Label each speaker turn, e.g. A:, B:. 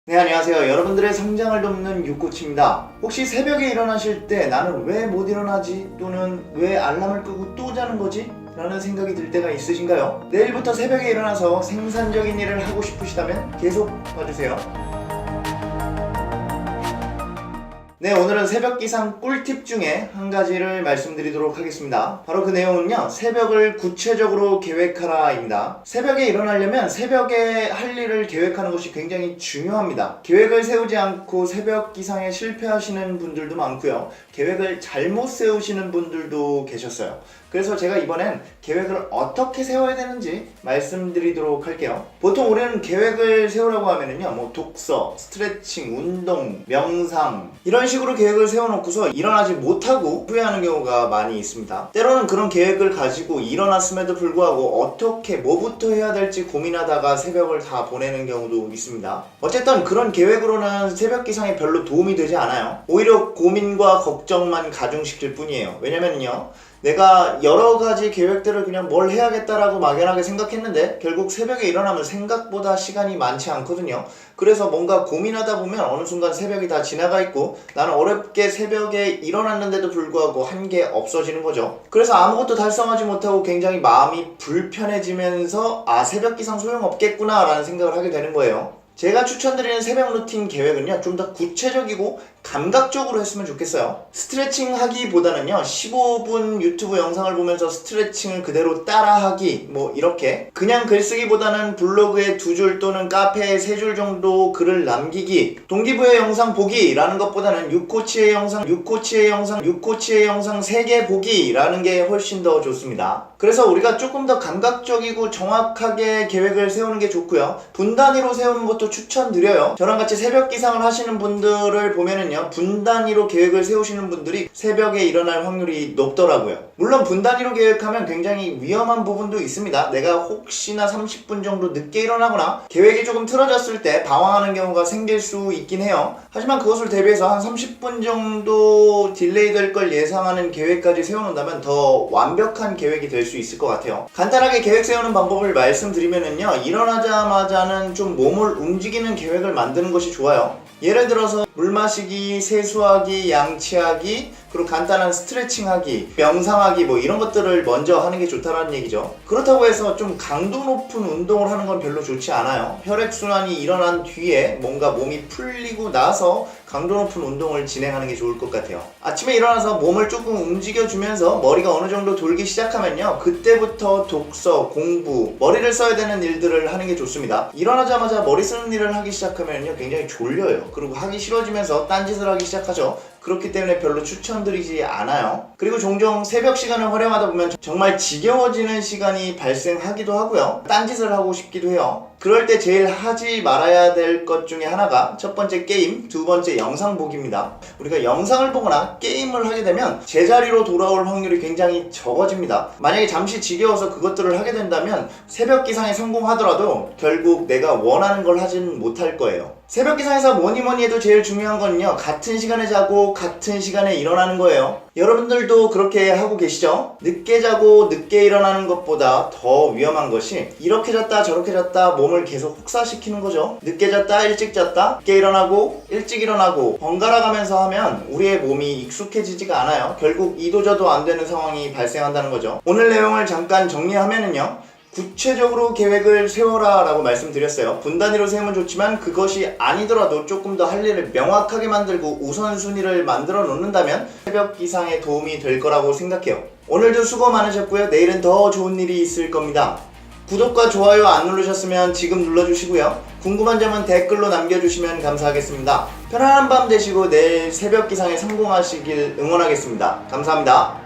A: 네, 안녕하세요. 여러분들의 성장을 돕는 유코치입니다. 혹시 새벽에 일어나실 때 나는 왜 못 일어나지? 또는 왜 알람을 끄고 또 자는 거지? 라는 생각이 들 때가 있으신가요? 내일부터 새벽에 일어나서 생산적인 일을 하고 싶으시다면 계속 봐주세요. 네, 오늘은 새벽 기상 꿀팁 중에 한 가지를 말씀드리도록 하겠습니다. 바로 그 내용은요, 새벽을 구체적으로 계획하라입니다. 새벽에 일어나려면 새벽에 할 일을 계획하는 것이 굉장히 중요합니다. 계획을 세우지 않고 새벽 기상에 실패하시는 분들도 많고요. 계획을 잘못 세우시는 분들도 계셨어요. 그래서 제가 이번엔 계획을 어떻게 세워야 되는지 말씀드리도록 할게요. 보통 우리는 계획을 세우라고 하면은요, 독서, 스트레칭, 운동, 명상 이런 식으로 계획을 세워놓고서 일어나지 못하고 후회하는 경우가 많이 있습니다. 때로는 그런 계획을 가지고 일어났음에도 불구하고 어떻게 뭐부터 해야 될지 고민하다가 새벽을 다 보내는 경우도 있습니다. 어쨌든 그런 계획으로는 새벽 기상에 별로 도움이 되지 않아요. 오히려 고민과 걱정만 가중시킬 뿐이에요. 왜냐면요, 내가 여러 가지 계획들을 그냥 뭘 해야겠다라고 막연하게 생각했는데 결국 새벽에 일어나면 생각보다 시간이 많지 않거든요. 그래서 뭔가 고민하다 보면 어느 순간 새벽이 다 지나가 있고 나는 어렵게 새벽에 일어났는데도 불구하고 한 게 없어지는 거죠. 그래서 아무것도 달성하지 못하고 굉장히 마음이 불편해지면서 새벽 기상 소용없겠구나 라는 생각을 하게 되는 거예요. 제가 추천드리는 새벽 루틴 계획은요, 좀 더 구체적이고 감각적으로 했으면 좋겠어요. 스트레칭 하기보다는요, 15분 유튜브 영상을 보면서 스트레칭을 그대로 따라하기, 이렇게 그냥 글쓰기보다는 블로그에 2줄 또는 카페에 3줄 정도 글을 남기기, 동기부여 영상 보기라는 것보다는 유코치의 영상 3개 보기라는 게 훨씬 더 좋습니다. 그래서 우리가 조금 더 감각적이고 정확하게 계획을 세우는 게 좋고요. 분 단위로 세우는 것도 추천드려요. 저랑 같이 새벽 기상을 하시는 분들을 보면은요, 분 단위로 계획을 세우시는 분들이 새벽에 일어날 확률이 높더라고요. 물론 분 단위로 계획하면 굉장히 위험한 부분도 있습니다. 내가 혹시나 30분 정도 늦게 일어나거나 계획이 조금 틀어졌을 때 방황하는 경우가 생길 수 있긴 해요. 하지만 그것을 대비해서 한 30분 정도 딜레이 될 걸 예상하는 계획까지 세워놓는다면 더 완벽한 계획이 될 수 있을 것 같아요. 간단하게 계획 세우는 방법을 말씀드리면은요, 일어나자마자는 좀 몸을 움직이는 계획을 만드는 것이 좋아요. 예를 들어서 물 마시기, 세수하기, 양치하기, 그리고 간단한 스트레칭하기, 명상하기 이런 것들을 먼저 하는 게 좋다는 얘기죠. 그렇다고 해서 좀 강도 높은 운동을 하는 건 별로 좋지 않아요. 혈액순환이 일어난 뒤에 뭔가 몸이 풀리고 나서 강도 높은 운동을 진행하는 게 좋을 것 같아요. 아침에 일어나서 몸을 조금 움직여주면서 머리가 어느 정도 돌기 시작하면요, 그때부터 독서, 공부, 머리를 써야 되는 일들을 하는 게 좋습니다. 일어나자마자 머리 쓰는 일을 하기 시작하면요, 굉장히 졸려요. 그리고 하기 싫어지면서 딴짓을 하기 시작하죠. 그렇기 때문에 별로 추천드리지 않아요. 그리고 종종 새벽 시간을 활용하다 보면 정말 지겨워지는 시간이 발생하기도 하고요. 딴짓을 하고 싶기도 해요. 그럴 때 제일 하지 말아야 될 것 중에 하나가 첫 번째 게임, 두 번째 영상 보기입니다. 우리가 영상을 보거나 게임을 하게 되면 제자리로 돌아올 확률이 굉장히 적어집니다. 만약에 잠시 지겨워서 그것들을 하게 된다면 새벽 기상에 성공하더라도 결국 내가 원하는 걸 하진 못할 거예요. 새벽 기상에서 뭐니 해도 제일 중요한 건요, 같은 시간에 자고 같은 시간에 일어나는 거예요. 여러분들도 그렇게 하고 계시죠? 늦게 자고 늦게 일어나는 것보다 더 위험한 것이 이렇게 잤다 저렇게 잤다 몸을 계속 혹사시키는 거죠. 늦게 잤다 일찍 잤다, 늦게 일어나고 일찍 일어나고 번갈아 가면서 하면 우리의 몸이 익숙해지지가 않아요. 결국 이도저도 안 되는 상황이 발생한다는 거죠. 오늘 내용을 잠깐 정리하면은요, 구체적으로 계획을 세워라 라고 말씀드렸어요. 분 단위로 세우면 좋지만 그것이 아니더라도 조금 더 할 일을 명확하게 만들고 우선순위를 만들어 놓는다면 새벽 기상에 도움이 될 거라고 생각해요. 오늘도 수고 많으셨고요. 내일은 더 좋은 일이 있을 겁니다. 구독과 좋아요 안 누르셨으면 지금 눌러주시고요. 궁금한 점은 댓글로 남겨주시면 감사하겠습니다. 편안한 밤 되시고 내일 새벽 기상에 성공하시길 응원하겠습니다. 감사합니다.